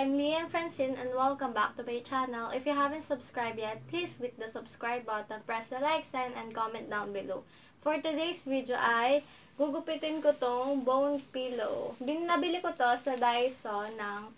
I'm Lianne Francine and welcome back to my channel. If you haven't subscribed yet, please click the subscribe button, press the like sign, and comment down below. For today's video ay gugupitin ko tong bone pillow. Nabili ko to sa Daiso ng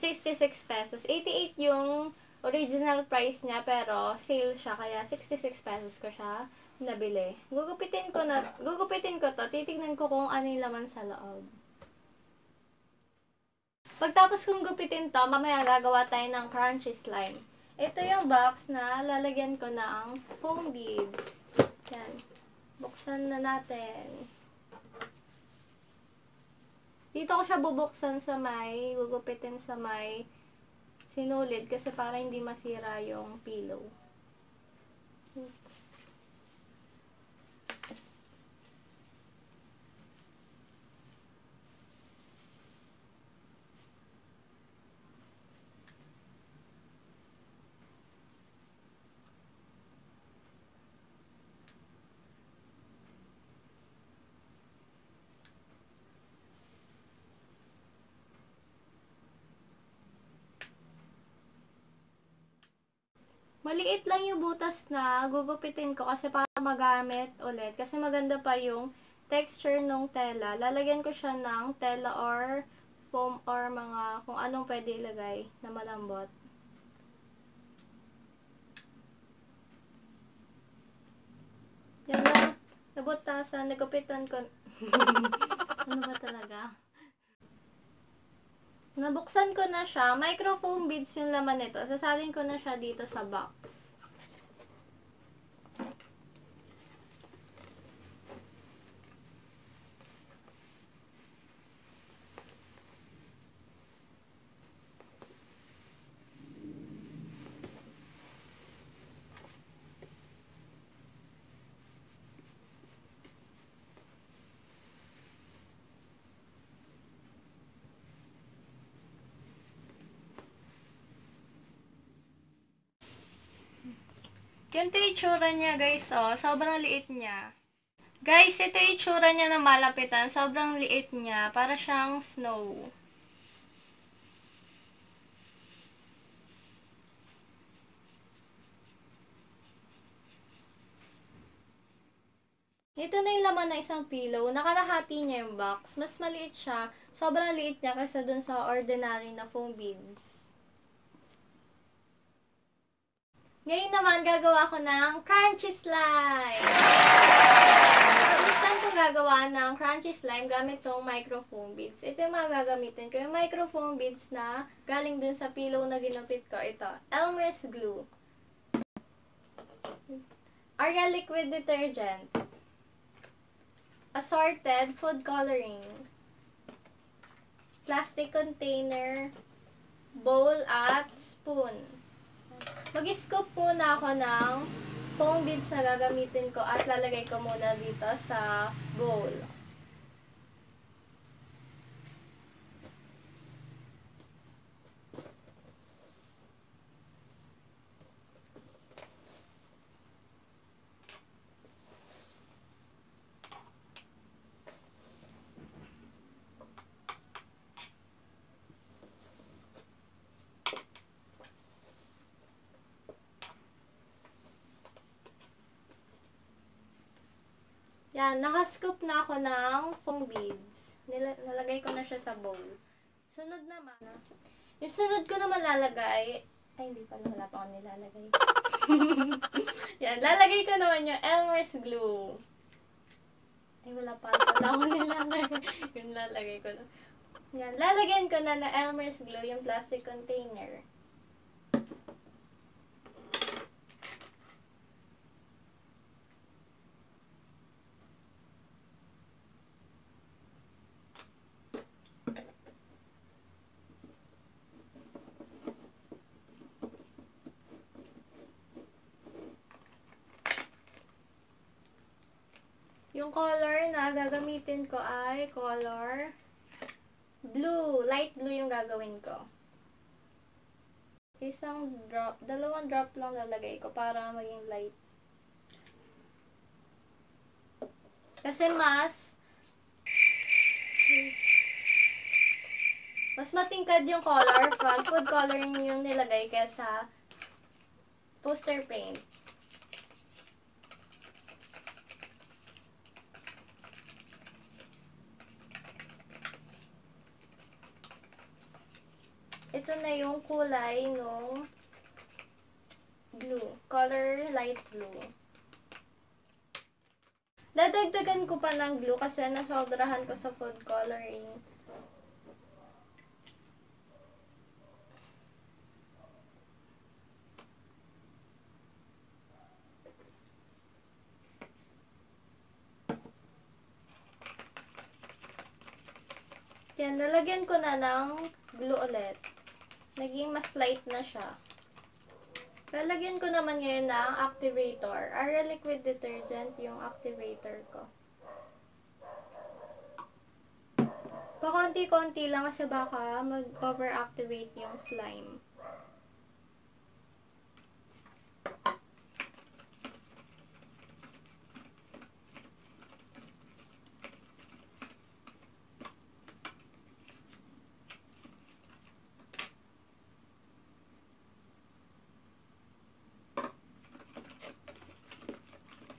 66 pesos. 88 yung original price niya pero sale siya kaya 66 pesos ko siya nabili. Gugupitin ko to. Titignan ko kung ano yung laman sa loob. Pagtapos kong gupitin to, mamaya gagawa tayo ng crunchy slime. Ito yung box na lalagyan ko ng foam beads. Yan. Buksan na natin. Dito ko siya bubuksan sa may, gugupitin sa may sinulid kasi para hindi masira yung pillow. Maliit lang yung butas na gugupitin ko kasi para magamit ulit. Kasi maganda pa yung texture ng tela. Lalagyan ko siya ng tela or foam or mga kung anong pwede ilagay na malambot. Yan na. Nabutasan. Nagupitan ko. Ano ba talaga? Nabuksan ko na siya. Microfoam beads yung laman nito. Sasalin ko na siya dito sa box. Ganito yung itsura niya, guys, oh. Sobrang liit niya. Guys, ito yung itsura niya na malapitan. Sobrang liit niya. Para siyang snow. Ito na yung laman ng isang pillow. Nakalahati niya yung box. Mas maliit siya. Sobrang liit niya kaysa dun sa ordinary na foam beads. Ngayon naman, gagawa ko ng crunchy slime. Saan ko gagawa ng crunchy slime gamit tong microfoam beads. Ito yung mga gagamitin ko. Yung microfoam beads na galing dun sa pillow na ginupit ko. Ito, Elmer's glue. Ariel liquid detergent. Assorted food coloring. Plastic container. Bowl at spoon. Mag-scoop muna ako ng foam beads na gagamitin ko at lalagay ko muna dito sa bowl. Yan, nakascoop na ako ng foam beads. Nalagay ko na siya sa bowl. Sunod naman, yung sunod ko naman lalagay, ay hindi pala, wala pa ako nilalagay. Yan, lalagay ko naman yung Elmer's glue. Ay, wala pa ako nilalagay. Yung lalagay ko na. Yan, lalagyan ko na Elmer's glue, yung plastic container. Yung color na gagamitin ko ay color blue. Light blue yung gagawin ko. Isang drop, dalawang drop lang lalagay ko para maging light. Kasi mas Mas matingkad yung color pag food coloring yung nilagay kesa poster paint. Ito na yung kulay ng blue. Color light blue. Dadagdagan ko pa ng glue kasi nasobrahan ko sa food coloring. Yan, nalagyan ko na ng glue ulit. Naging mas light na siya. Lalagyan ko naman ngayon ng activator. Ariel liquid detergent yung activator ko. Pakonti-konti lang kasi baka mag-overactivate yung slime.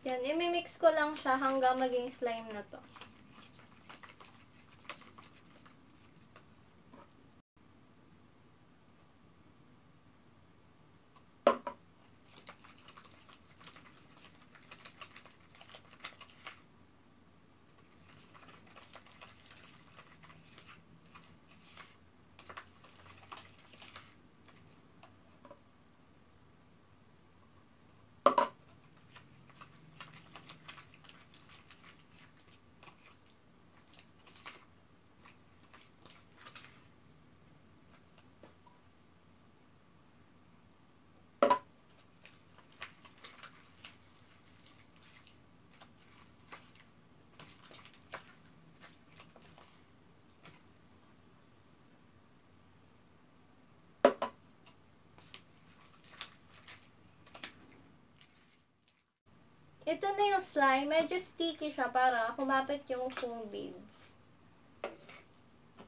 Yan, imimix ko lang siya hanggang maging slime na to. Ito na yung slime. Medyo sticky siya para kumapit yung foam beads.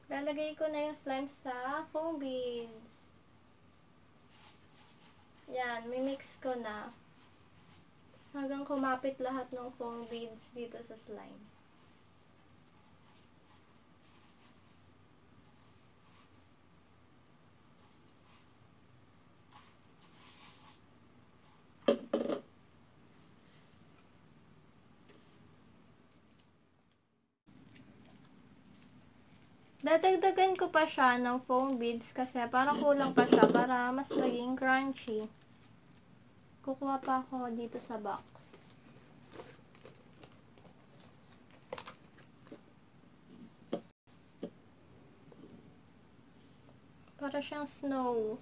Lalagay ko na yung slime sa foam beads. Yan, mimix ko na. Hanggang kumapit lahat ng foam beads dito sa slime. Dadagdagan ko pa siya ng foam beads kasi parang kulang pa siya para mas maging crunchy. Kukuha pa ako dito sa box. Para siyang snow.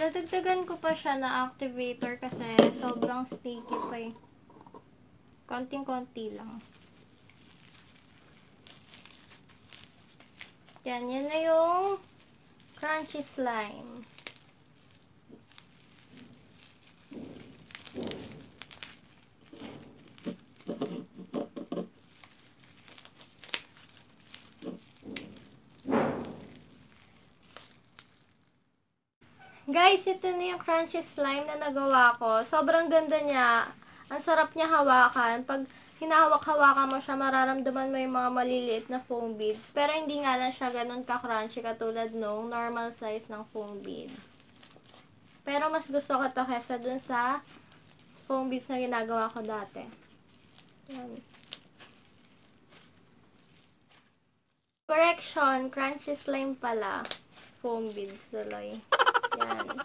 Dadagdagan ko pa siya na activator kasi sobrang sticky pa eh. Konting-konti lang. Yan na yung crunchy slime. Guys, ito na yung crunchy slime na nagawa ko. Sobrang ganda niya. Ang sarap niya hawakan. Pag hinahawak-hawakan mo siya, mararamdaman mo yung mga maliliit na foam beads. Pero hindi nga lang siya ganun ka-crunchy katulad nung normal size ng foam beads. Pero mas gusto ko to kesa dun sa foam beads na ginagawa ko dati. Yan. Correction, crunchy slime pala. Foam beads tuloy. Yan.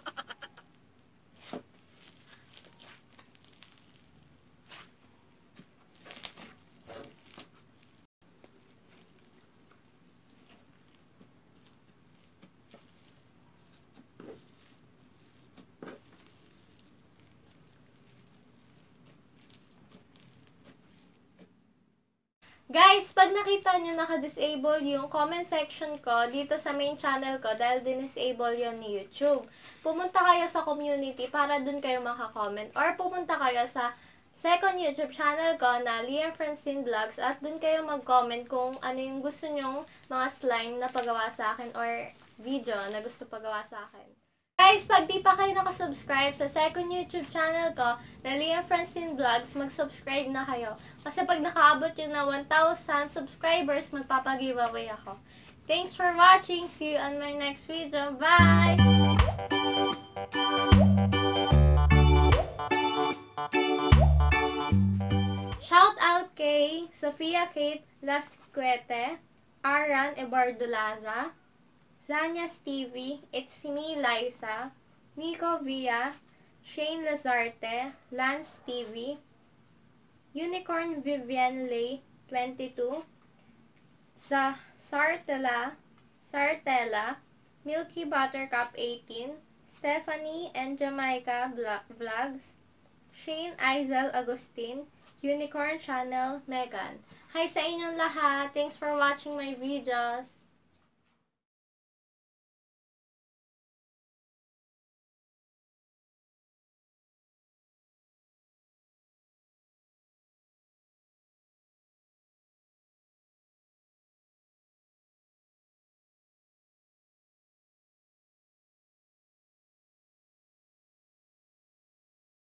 Guys, pag nakita nyo naka-disable yung comment section ko dito sa main channel ko dahil din-disable yon ni YouTube, pumunta kayo sa community para dun kayo maka-comment or pumunta kayo sa second YouTube channel ko na Lianne Francine Vlogs at dun kayo mag-comment kung ano yung gusto nyong mga slime na pagawa sa akin or video na gusto pagawa sa akin. Guys, pag di pa kayo nakasubscribe sa second YouTube channel ko na Lianne Francine Vlogs, mag-subscribe na kayo. Kasi pag nakaabot yun na 1,000 subscribers, magpapag-giveaway ako. Thanks for watching. See you on my next video. Bye! Shout out kay Sofia Kate Lasquete, Aran Ebardulaza, Zanya Stevie, It's Me Liza, Nico Villa, Shane Lazarte, Lance Stevie, Unicorn Vivian Lay 22, Sartella, Milky Buttercup 18, Stephanie and Jamaica Vlogs, Shane Aizel Agustin, Unicorn Channel Megan. Hi sa inyong lahat! Thanks for watching my videos!